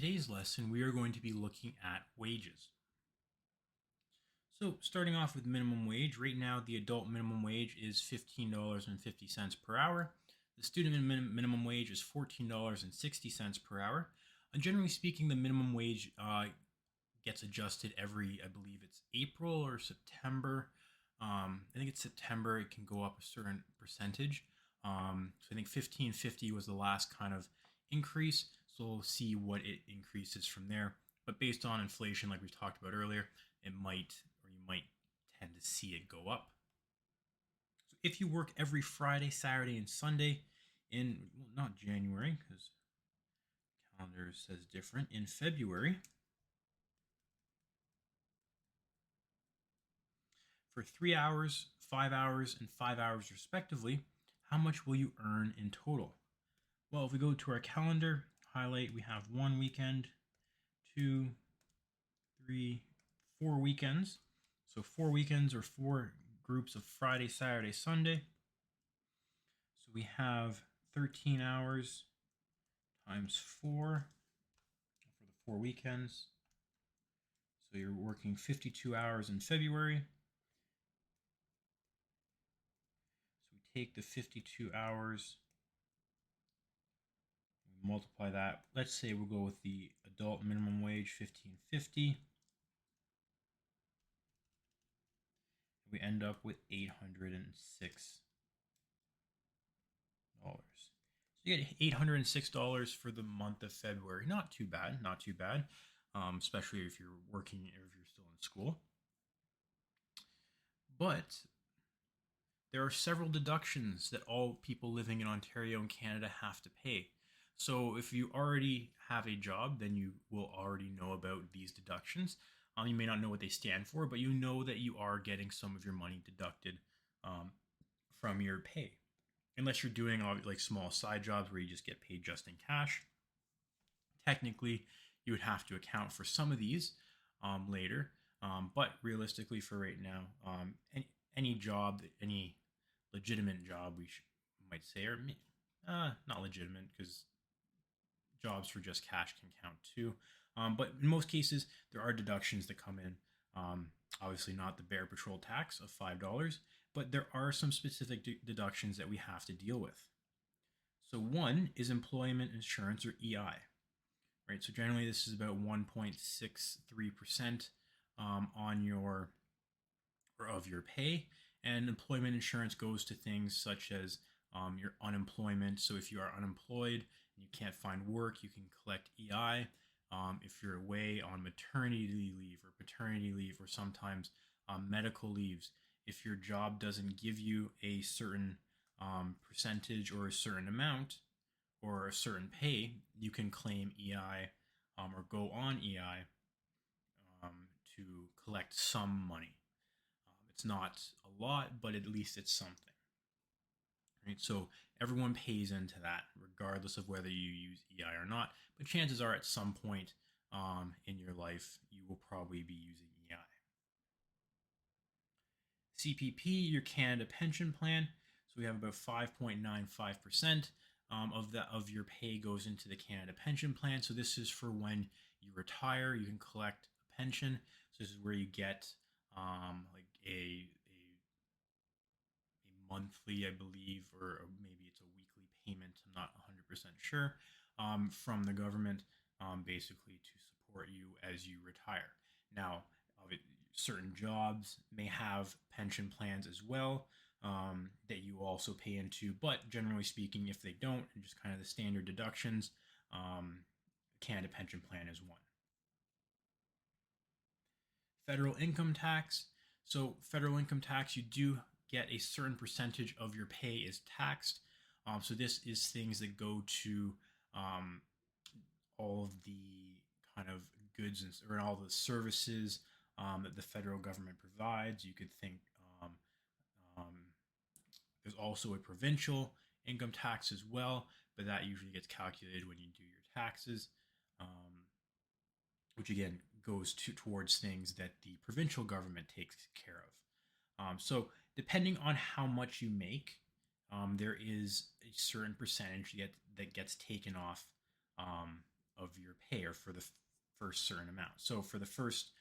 today's lesson, we are going to be looking at wages. So, starting off with minimum wage, right now the adult minimum wage is $15.50 per hour. The student minimum wage is $14.60 per hour. And generally speaking, the minimum wage gets adjusted every, I believe it's April or September. I think it's September. It can go up a certain percentage. So I think 15.50 was the last kind of increase. So we'll see what it increases from there. But based on inflation, like we've talked about earlier, it might, or you might tend to see it go up. So if you work every Friday, Saturday, and Sunday in, well, not January, because calendar says different, in February, for 3 hours, 5 hours, and 5 hours respectively, how much will you earn in total? Well, if we go to our calendar, highlight, we have 1 weekend, 2, 3, 4 weekends. So 4 weekends or 4 groups of Friday, Saturday, Sunday. So we have 13 hours times 4 for the 4 weekends. So you're working 52 hours in February. So we take the 52 hours, we multiply that. Let's say we'll go with the adult minimum wage, $15.50. We end up with $806. So you get $806 for the month of February. Not too bad, not too bad, especially if you're working or if you're still in school. But there are several deductions that all people living in Ontario and Canada have to pay. So if you already have a job, then you will already know about these deductions. You may not know what they stand for, but you know that you are getting some of your money deducted from your pay. Unless you're doing like small side jobs where you just get paid just in cash. Technically, you would have to account for some of these later. But realistically, for right now, any job, any legitimate job, might say, or not legitimate because jobs for just cash can count too. But in most cases, there are deductions that come in. Obviously, not the Bear Patrol tax of $5, but there are some specific deductions that we have to deal with. So one is employment insurance, or EI. Right. So generally, this is about 1.63% on your or of your pay, and employment insurance goes to things such as your unemployment. So if you are unemployed and you can't find work, you can collect EI. If you're away on maternity leave or paternity leave, or sometimes medical leaves, if your job doesn't give you a certain percentage or a certain amount or a certain pay, you can claim EI or go on EI to collect some money. It's not a lot, but at least it's something. Right? So everyone pays into that, regardless of whether you use EI or not. But chances are, at some point in your life, you will probably be using EI. CPP, your Canada Pension Plan. So we have about 5.95% of your pay goes into the Canada Pension Plan. So this is for when you retire, you can collect a pension. So this is where you get like a monthly, I believe, or maybe it's a weekly payment. I'm not 100% sure, from the government, basically to support you as you retire. Now, certain jobs may have pension plans as well that you also pay into, but generally speaking, if they don't, and just kind of the standard deductions, Canada Pension Plan is one. Federal income tax. So federal income tax, you do get a certain percentage of your pay is taxed. So this is things that go to all of the kind of goods or all the services that the federal government provides. You could think there's also a provincial income tax as well, but that usually gets calculated when you do your taxes, which again goes towards things that the provincial government takes care of. So depending on how much you make, there is a certain percentage that gets taken off of your pay, or for the first certain amount. So for the first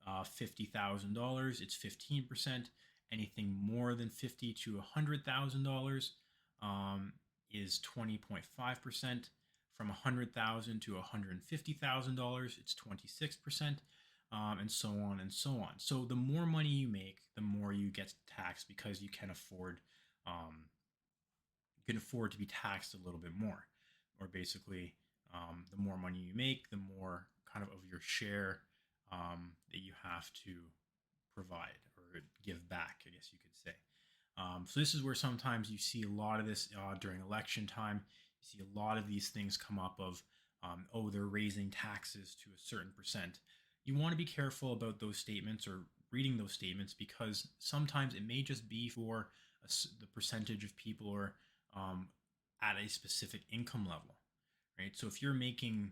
$50,000, it's 15%. Anything more than $50,000 to $100,000 is 20.5%. From $100,000 to $150,000, it's 26%, and so on and so on. So the more money you make, the more you get taxed, because you can afford to be taxed a little bit more. Or basically, the more money you make, the more kind of your share that you have to provide or give back, I guess you could say. So this is where sometimes you see a lot of this during election time. You see a lot of these things come up of, they're raising taxes to a certain percent. You want to be careful about those statements or reading those statements, because sometimes it may just be for the percentage of people or at a specific income level, right? So if you're making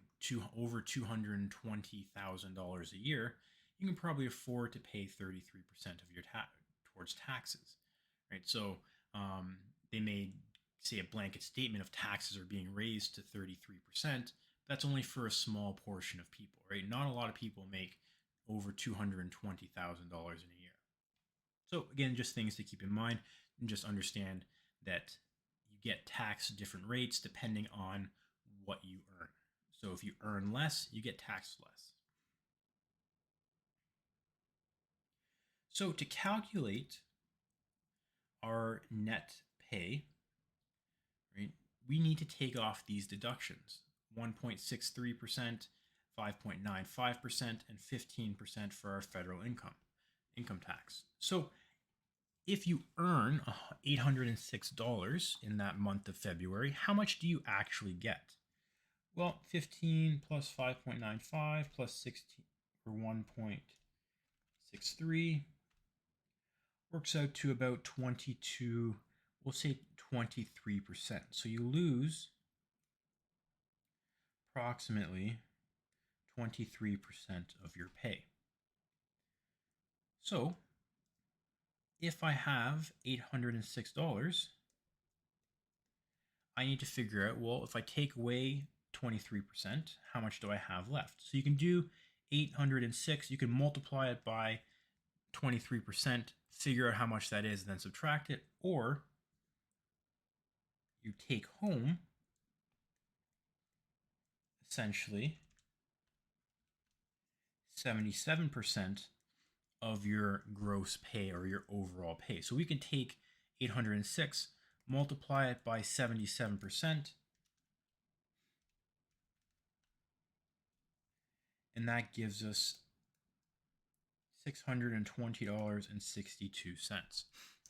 over $220,000 a year, you can probably afford to pay 33% of your towards taxes, right? So they may say a blanket statement of taxes are being raised to 33%. That's only for a small portion of people, right? Not a lot of people make over $220,000 in a year. So again, just things to keep in mind, and just understand that you get taxed different rates depending on what you earn. So if you earn less, you get taxed less. So to calculate our net pay, right, we need to take off these deductions: 1.63%, 5.95%, and 15% for our federal income tax. So if you earn $806 in that month of February, how much do you actually get? Well, 15 plus 5.95 plus 16, or 1.63, works out to about 22, we'll say 23%. So you lose approximately 23% of your pay. So if I have $806, I need to figure out, well, if I take away 23%, how much do I have left? So you can do 806, you can multiply it by 23%, figure out how much that is, and then subtract it, or you take home essentially 77% of your gross pay or your overall pay. So we can take 806, multiply it by 77%, and that gives us $620.62.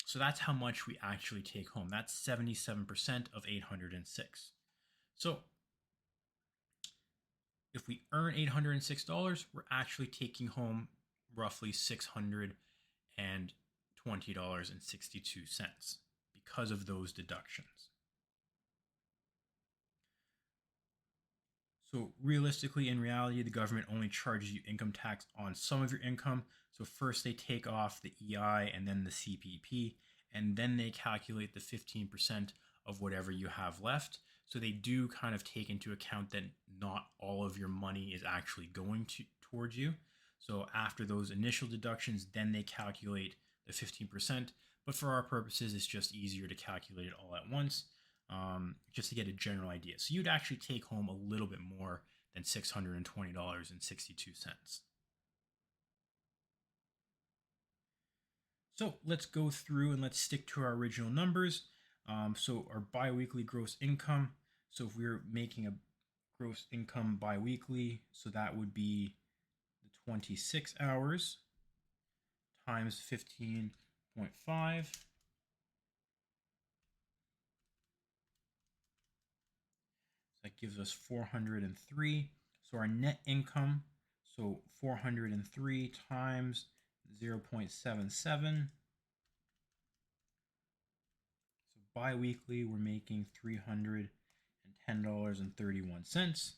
So that's how much we actually take home. That's 77% of 806. So if we earn $806, we're actually taking home roughly $620.62 because of those deductions. So realistically, in reality, the government only charges you income tax on some of your income. So first they take off the EI and then the CPP, and then they calculate the 15% of whatever you have left. So they do kind of take into account that not all of your money is actually going towards you. So after those initial deductions, then they calculate the 15%. But for our purposes, it's just easier to calculate it all at once, just to get a general idea. So you'd actually take home a little bit more than $620.62. So let's go through and let's stick to our original numbers. So our biweekly gross income. So if we're making a gross income biweekly, so that would be the 26 hours times 15.5. That gives us 403. So our net income, so 403 times 0.77. So bi-weekly, we're making $310.31.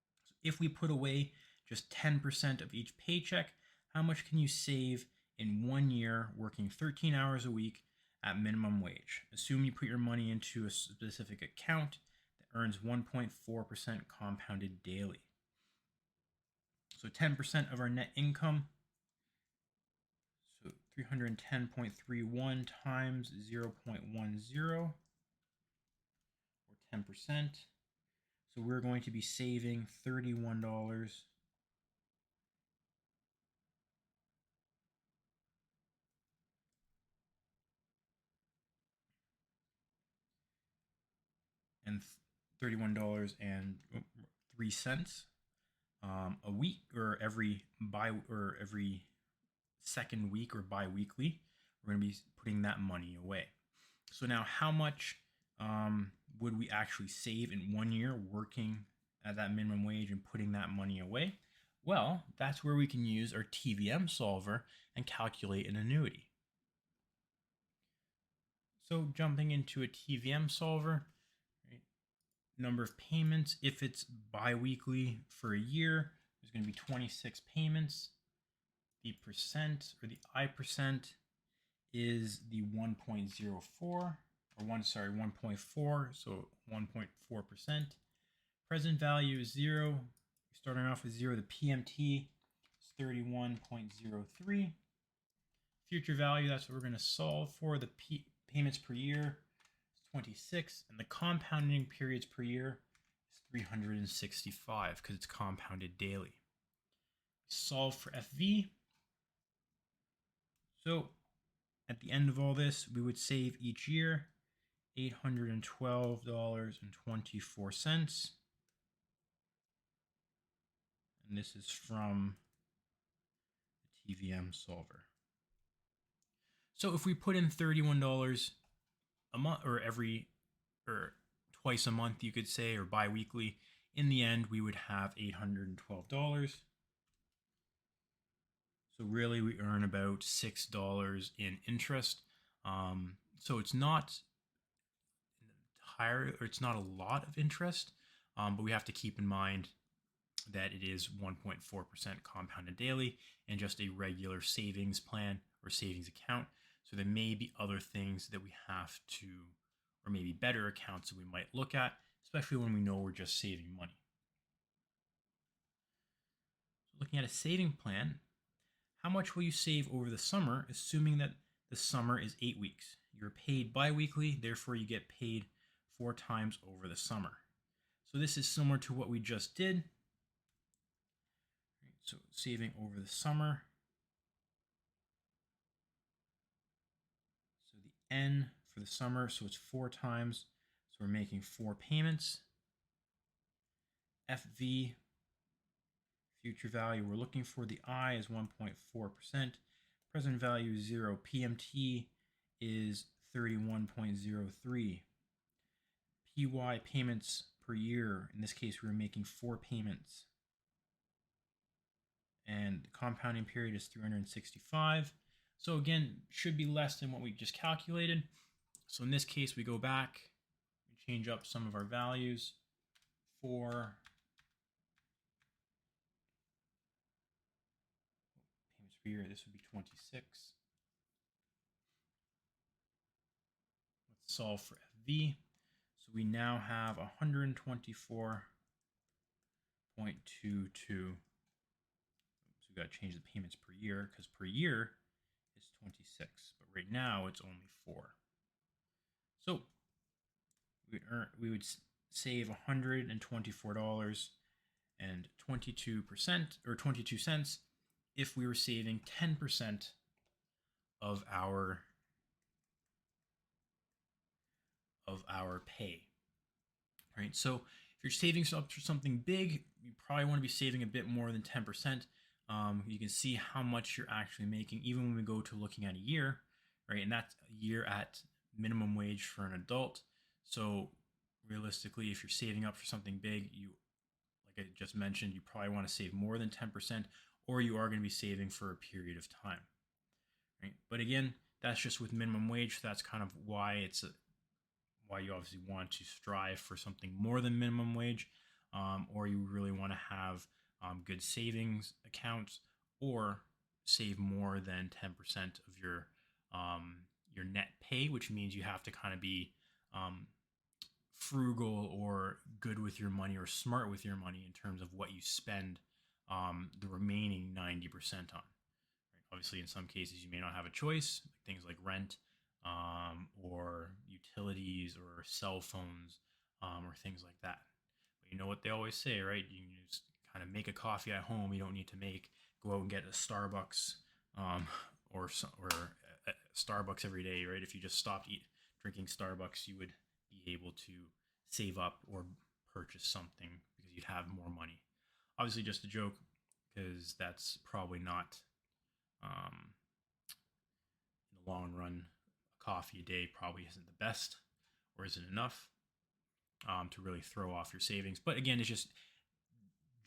So if we put away just 10% of each paycheck, how much can you save in 1 year working 13 hours a week at minimum wage? Assume you put your money into a specific account that earns 1.4% compounded daily. So 10% of our net income, so 310.31 times 0.10, or 10%. So we're going to be saving $31 and $31.03 a week, or every second week or bi-weekly. We're going to be putting that money away. So now, how much would we actually save in 1 year working at that minimum wage and putting that money away? Well, that's where we can use our TVM solver and calculate an annuity. So jumping into a TVM solver, right, number of payments, if it's bi-weekly for a year, there's going to be 26 payments. The percent, or the I percent, is the 1.04, or 1.4, so 1.4%. Present value is 0. Starting off with 0, the PMT is 31.03. Future value, that's what we're going to solve for. The payments per year is 26, and the compounding periods per year is 365 because it's compounded daily. Solve for FV. So at the end of all this, we would save each year $812.24. And this is from the TVM solver. So if we put in $31 a month, or twice a month, you could say, or bi-weekly, in the end, we would have $812. So really, we earn about $6 in interest. So it's not higher, or it's not a lot of interest, but we have to keep in mind that it is 1.4% compounded daily and just a regular savings plan or savings account. So there may be other things that we have to, or maybe better accounts that we might look at, especially when we know we're just saving money. So looking at a saving plan, how much will you save over the summer, assuming that the summer is 8 weeks? You're paid bi-weekly, therefore you get paid 4 times over the summer. So this is similar to what we just did. So saving over the summer. So the N for the summer, so it's 4 times. So we're making 4 payments. FV, future value we're looking for, the I is 1.4%. Present value is 0. PMT is 31.03. PY, payments per year. In this case, we're making 4 payments. And the compounding period is 365. So again, should be less than what we just calculated. So in this case, we go back, we change up some of our values. For payments per year, this would be 26. Let's solve for FV. So we now have 124.22. Got to change the payments per year, because per year is 26, but right now it's only 4. So we would save $124.22 or 22 cents if we were saving 10% of our pay. Right? So if you're saving up for something big, you probably want to be saving a bit more than 10%. You can see how much you're actually making, even when we go to looking at a year, right? And that's a year at minimum wage for an adult. So realistically, if you're saving up for something big, like I just mentioned, you probably want to save more than 10%, or you are going to be saving for a period of time, right? But again, that's just with minimum wage. So that's kind of why why you obviously want to strive for something more than minimum wage, or you really want to have good savings accounts, or save more than 10% of your net pay, which means you have to kind of be frugal or good with your money or smart with your money in terms of what you spend the remaining 90% on. Right? Obviously, in some cases, you may not have a choice, things like rent or utilities or cell phones or things like that. But you know what they always say, right? You can just kind of make a coffee at home. You don't need to go out and get a Starbucks um, or a Starbucks every day, right? If you just stopped drinking Starbucks, you would be able to save up or purchase something because you'd have more money. Obviously, just a joke, because that's probably not um, in the long run. A coffee a day probably isn't the best or isn't enough to really throw off your savings. But again, it's just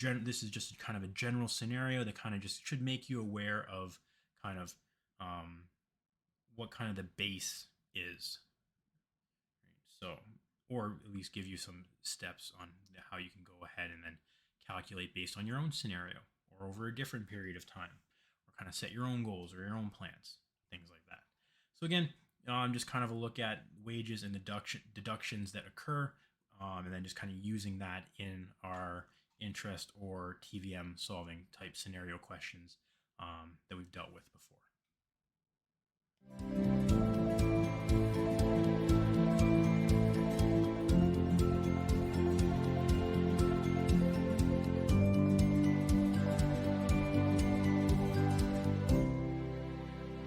this is just kind of a general scenario that kind of just should make you aware of kind of um, what kind of the base is. So, or at least give you some steps on how you can go ahead and then calculate based on your own scenario or over a different period of time, or kind of set your own goals or your own plans, things like that. So again, just kind of a look at wages and deductions that occur, and then just kind of using that in our interest or TVM solving type scenario questions that we've dealt with before.